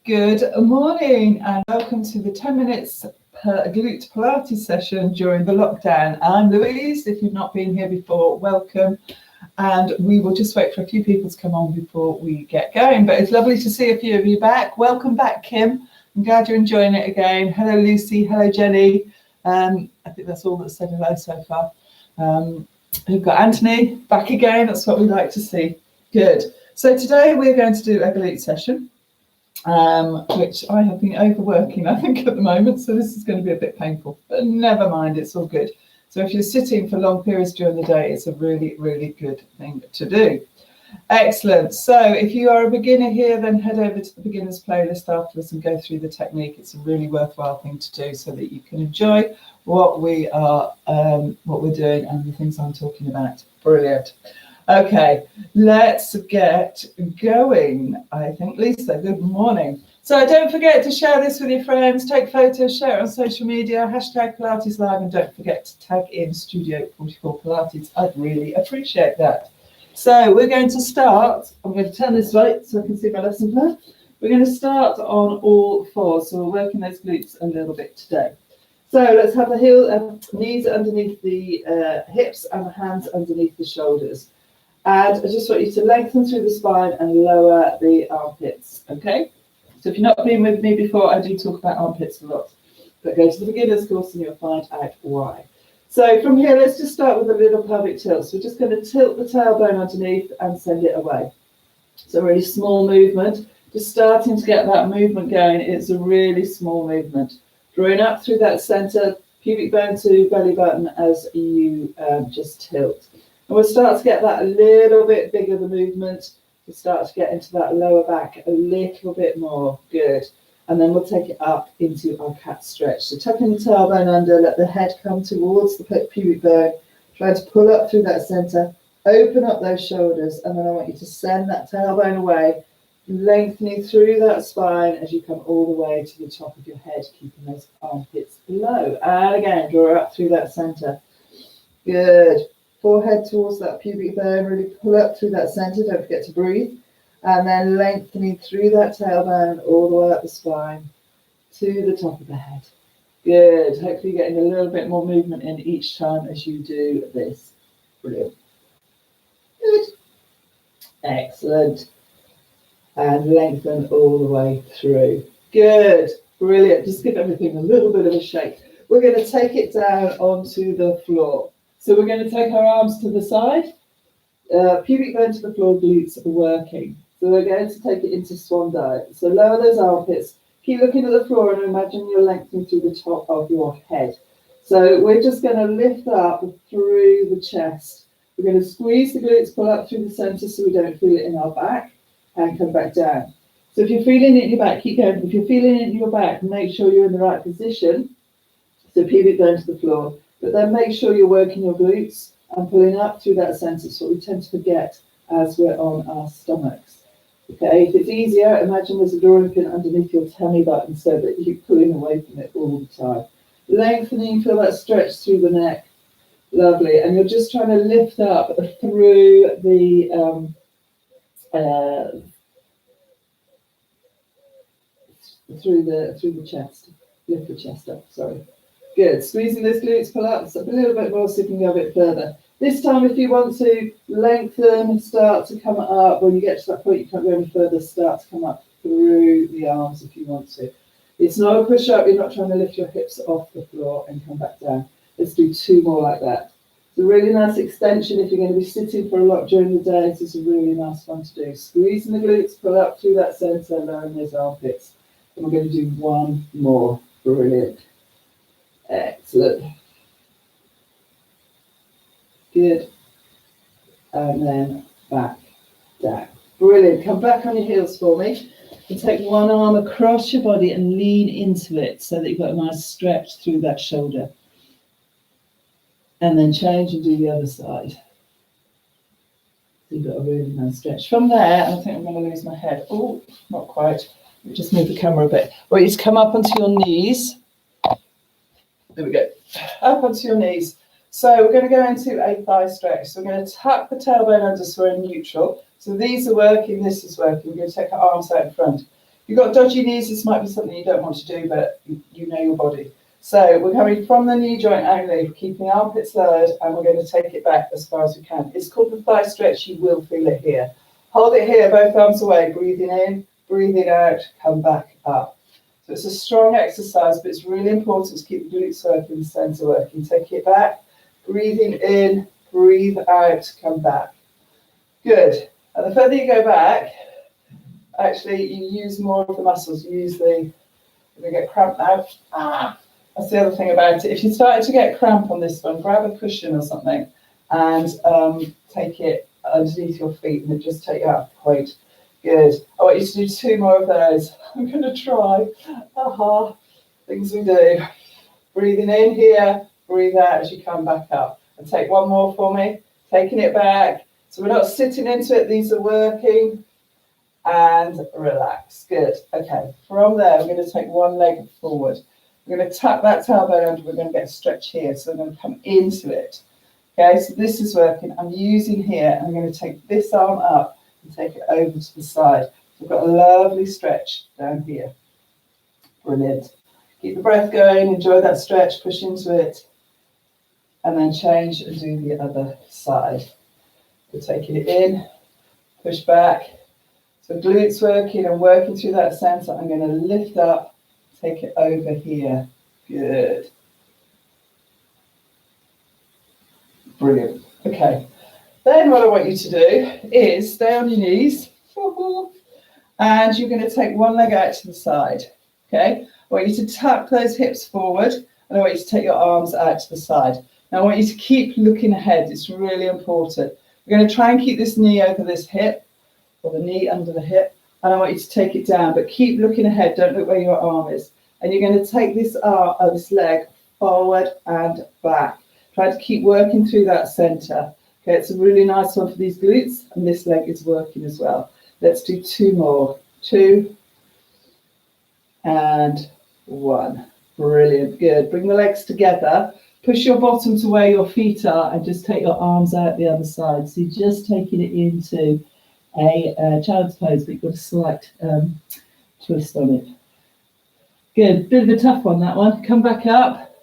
Good morning and welcome to the 10 minutes per Glute Pilates session during the lockdown. I'm Louise. If you've not been here before, welcome. And we will just wait for a few people to come on before we get going. But it's lovely to see a few of you back. Welcome back, Kim. I'm glad you're enjoying it again. Hello, Lucy. Hello, Jenny. I think that's all that's said hello so far. We've got Anthony back again. That's what we like to see. Good. So today we're going to do a glute session, which I have been overworking, I think, at the moment. So this is going to be a bit painful, but never mind, it's all good. So if you're sitting for long periods during the day, it's a really, really good thing to do. Excellent. So if you are a beginner here, then head over to the beginners playlist afterwards and go through the technique. It's a really worthwhile thing to do so that you can enjoy what we're doing and the things I'm talking about. Brilliant. Okay, let's get going. I think, Lisa, good morning. So don't forget to share this with your friends, take photos, share it on social media, hashtag Pilates Live, and don't forget to tag in Studio 44 Pilates. I'd really appreciate that. So we're going to start. I'm going to turn this way so I can see my lesson plan. We're going to start on all fours. So we're working those glutes a little bit today. So let's have the knees underneath the hips and the hands underneath the shoulders. And I just want you to lengthen through the spine and lower the armpits, okay? So if you've not been with me before, I do talk about armpits a lot. But go to the beginner's course and you'll find out why. So from here, let's just start with a little pelvic tilt. So we're just going to tilt the tailbone underneath and send it away. So a really small movement. Just starting to get that movement going. It's a really small movement. Drawing up through that center, pubic bone to belly button as you just tilt. And we'll start to get that a little bit bigger, the movement. We'll start to get into that lower back a little bit more. Good. And then we'll take it up into our cat stretch. So tucking the tailbone under, let the head come towards the pubic bone. Try to pull up through that center. Open up those shoulders. And then I want you to send that tailbone away, lengthening through that spine as you come all the way to the top of your head, keeping those armpits below. And again, draw up through that center. Good. Forehead towards that pubic bone, really pull up through that center, don't forget to breathe. And then lengthening through that tailbone all the way up the spine to the top of the head. Good. Hopefully you're getting a little bit more movement in each time as you do this. Brilliant. Good. Excellent. And lengthen all the way through. Good. Brilliant. Just give everything a little bit of a shake. We're going to take it down onto the floor. So we're going to take our arms to the side, pubic bone to the floor, glutes are working. So we're going to take it into swan dive. So lower those armpits, keep looking at the floor and imagine you're lengthening through the top of your head. So we're just going to lift up through the chest. We're going to squeeze the glutes, pull up through the center so we don't feel it in our back and come back down. So if you're feeling it in your back, keep going. If you're feeling it in your back, make sure you're in the right position. So pubic bone to the floor. But then make sure you're working your glutes and pulling up through that center. So we tend to forget as we're on our stomachs. Okay, if it's easier, imagine there's a drawing pin underneath your tummy button so that you're pulling away from it all the time. Lengthening, feel that stretch through the neck. Lovely. And you're just trying to lift up through the through the chest. Lift the chest up, sorry. Good. Squeezing those glutes, pull up a little bit more so you can go a bit further. This time, if you want to lengthen, start to come up. When you get to that point, you can't go any further. Start to come up through the arms if you want to. It's not a push-up. You're not trying to lift your hips off the floor and come back down. Let's do two more like that. It's a really nice extension if you're going to be sitting for a lot during the day. This is a really nice one to do. Squeezing the glutes, pull up through that center, lowering those armpits. And we're going to do one more. Brilliant. Excellent. Good. And then back down. Brilliant. Come back on your heels for me. And take one arm across your body and lean into it so that you've got a nice stretch through that shoulder. And then change and do the other side. So you've got a really nice stretch. From there, I think I'm going to lose my head. Oh, not quite. Just move the camera a bit. I want you to come up onto your knees. There we go. Up onto your knees. So we're going to go into a thigh stretch. So we're going to tuck the tailbone under so we're in neutral. So these are working, this is working. We're going to take our arms out in front. you've got dodgy knees, this might be something you don't want to do, but you know your body. So we're coming from the knee joint only, keeping the armpits lowered, and we're going to take it back as far as we can. It's called the thigh stretch. You will feel it here. Hold it here, both arms away, breathing in, breathing out, come back up. So it's a strong exercise, but it's really important to keep the glutes working, the centre working. Take it back, breathing in, breathe out, come back. Good. And the further you go back, actually you use more of the muscles. You use the, we get cramp now. That's the other thing about it. If you're starting to get cramp on this one, grab a cushion or something and take it underneath your feet and just take you out of the weight. Good. I want you to do 2 more of those. I'm going to try. Things we do. Breathing in here, breathe out as you come back up. And take 1 more for me. Taking it back. So we're not sitting into it. These are working. And relax. Good. Okay. From there, we're going to take 1 leg forward. We're going to tuck that tailbone under. We're going to get a stretch here. So we're going to come into it. Okay, so this is working. I'm using here. I'm going to take this arm up and take it over to the side. So we've got a lovely stretch down here. Brilliant. Keep the breath going. Enjoy that stretch. Push into it. And then change and do the other side. We're taking it in. Push back. So glutes working and working through that center. I'm going to lift up. Take it over here. Good. Brilliant. Okay. Then what I want you to do is stay on your knees. And you're going to take 1 leg out to the side. Okay. I want you to tuck those hips forward. And I want you to take your arms out to the side. Now I want you to keep looking ahead. It's really important. We're going to try and keep this knee over this hip. Or the knee under the hip. And I want you to take it down, but keep looking ahead. Don't look where your arm is. And you're going to take this arm, this leg forward and back. Try to keep working through that center. Okay, it's a really nice one for these glutes, and this leg is working as well. Let's do 2 more. 2 and 1. Brilliant. Good. Bring the legs together. Push your bottom to where your feet are, and just take your arms out the other side. So you're just taking it into a child's pose, but you've got a slight twist on it. Good, bit of a tough one, that one. Come back up,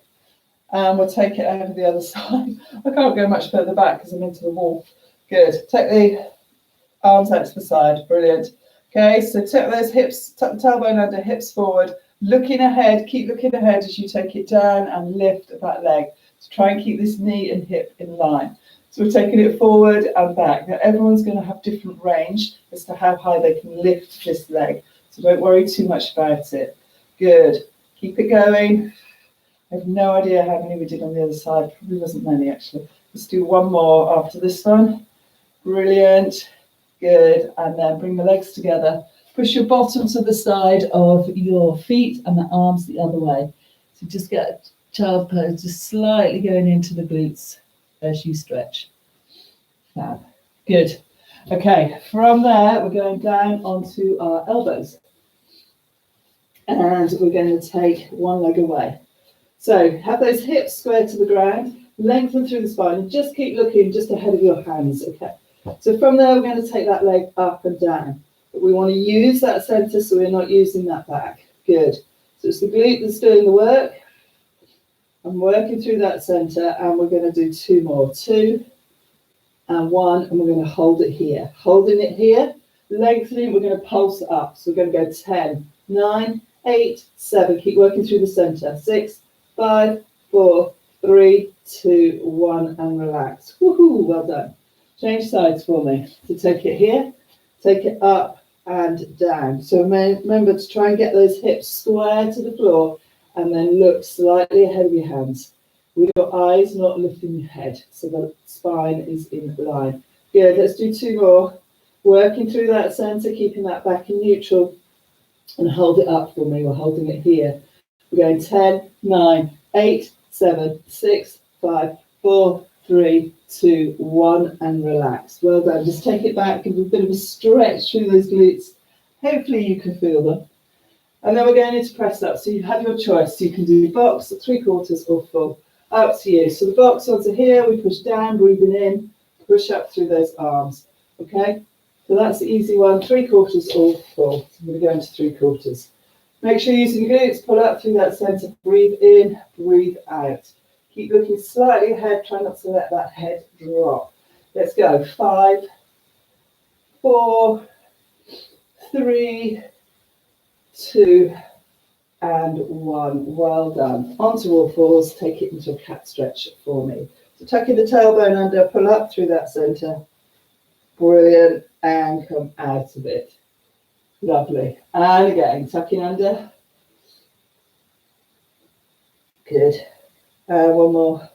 and we'll take it over the other side. I can't go much further back because I'm into the wall. Good, take the arms out to the side, brilliant. Okay, so take those hips, tuck the tailbone under, hips forward, looking ahead, keep looking ahead as you take it down and lift that leg. So try and keep this knee and hip in line. So we're taking it forward and back. Now everyone's going to have different range as to how high they can lift this leg. So don't worry too much about it. Good. Keep it going. I have no idea how many we did on the other side. Probably wasn't many actually. Let's do 1 more after this one. Brilliant. Good. And then bring the legs together. Push your bottom to the side of your feet and the arms the other way. So just get a child pose, just slightly going into the glutes as you stretch. Fab. Good. Okay, from there, we're going down onto our elbows. And we're going to take 1 leg away. So have those hips squared to the ground, lengthen through the spine, and just keep looking just ahead of your hands. Okay. So from there, we're going to take that leg up and down. But we want to use that center so we're not using that back. Good. So it's the glute that's doing the work. I'm working through that center, and we're going to do 2 more. 2 and 1, and we're going to hold it here. Holding it here, lengthening, we're going to pulse up. So we're going to go 10, 9, 8, 7. Keep working through the center. 6, 5, 4, 3, 2, 1, and relax. Woohoo! Well done. Change sides for me. So take it here, take it up and down. So remember to try and get those hips square to the floor, and then look slightly ahead of your hands with your eyes not lifting your head, so the spine is in line. Good. Let's do 2 more. Working through that center, keeping that back in neutral. And hold it up for me. We're holding it here. We're going 10, 9, 8, 7, 6, 5, 4, 3, 2, 1, and relax. Well done. Just take it back, give a bit of a stretch through those glutes. Hopefully you can feel them. And then we're going into press up. So you have your choice. So you can do box, 3/4 or full. Up to you. So the box ones are here. We push down, breathing in, push up through those arms. Okay? So that's the easy one, 3/4 or full. So I'm going to go into 3/4. Make sure you're using glutes, pull up through that centre, breathe in, breathe out. Keep looking slightly ahead, try not to let that head drop. Let's go, 5, 4, 3, 2, and 1. Well done. Onto all fours, take it into a cat stretch for me. So tucking the tailbone under, pull up through that centre. Brilliant, and come out of it. Lovely. And again, tucking under. Good. One more.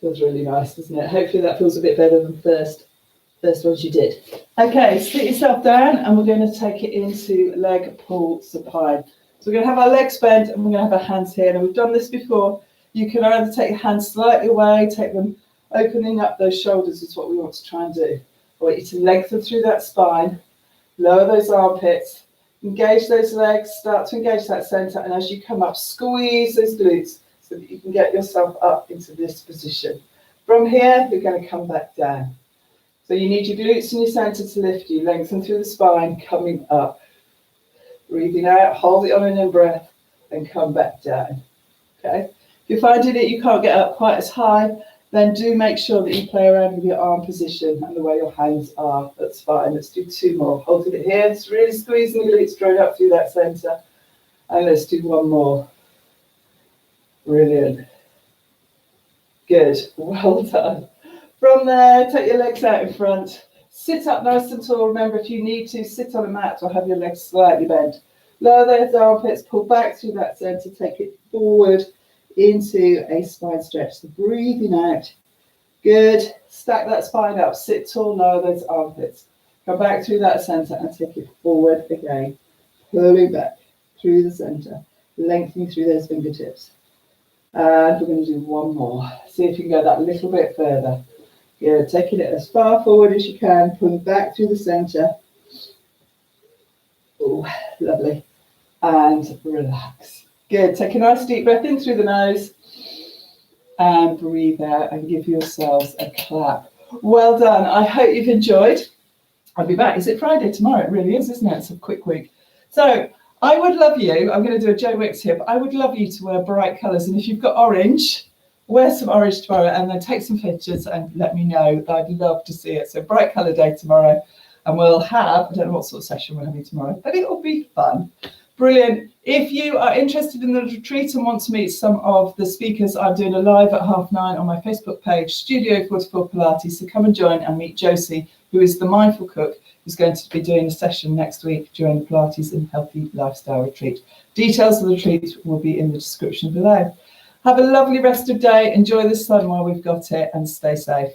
Feels really nice, doesn't it? Hopefully that feels a bit better than first ones you did. Okay, sit yourself down and we're going to take it into leg pull supine. So we're going to have our legs bent and we're going to have our hands here. Now we've done this before. You can either take your hands slightly away, take them opening up those shoulders is what we want to try and do. I want you to lengthen through that spine, lower those armpits, engage those legs, start to engage that centre, and as you come up, squeeze those glutes so that you can get yourself up into this position. From here, you're going to come back down. So you need your glutes and your centre to lift you, lengthen through the spine, coming up. Breathing out, hold it on an in-breath, and come back down. Okay? If you're finding it, you can't get up quite as high, then do make sure that you play around with your arm position and the way your hands are. That's fine. Let's do 2 more. Holding it here. It's really squeezing the glutes straight up through that centre. And let's do 1 more. Brilliant. Good. Well done. From there, take your legs out in front. Sit up nice and tall. Remember, if you need to, sit on a mat or have your legs slightly bent. Lower those armpits. Pull back through that centre. Take it forward into a spine stretch. So breathing out. Good. Stack that spine up. Sit tall, lower those armpits. Come back through that centre and take it forward again. Pulling back through the centre. Lengthening through those fingertips. And we're going to do 1 more. See if you can go that little bit further. Good. Taking it as far forward as you can. Pulling back through the centre. Oh, lovely. And relax. Good. Take a nice deep breath in through the nose and breathe out and give yourselves a clap. Well done. I hope you've enjoyed. I'll be back. Is it Friday tomorrow? It really is, isn't it? It's a quick week. So I would love you. I'm going to do a Joe Wicks here, but I would love you to wear bright colours. And if you've got orange, wear some orange tomorrow and then take some pictures and let me know. I'd love to see it. So bright colour day tomorrow. And we'll have, I don't know what sort of session we're having tomorrow, but it'll be fun. Brilliant. If you are interested in the retreat and want to meet some of the speakers, I'm doing a live at 9:30 on my Facebook page, Studio 44 Pilates. So come and join and meet Josie, who is the mindful cook, who's going to be doing a session next week during the Pilates and Healthy Lifestyle Retreat. Details of the retreat will be in the description below. Have a lovely rest of the day. Enjoy the sun while we've got it and stay safe.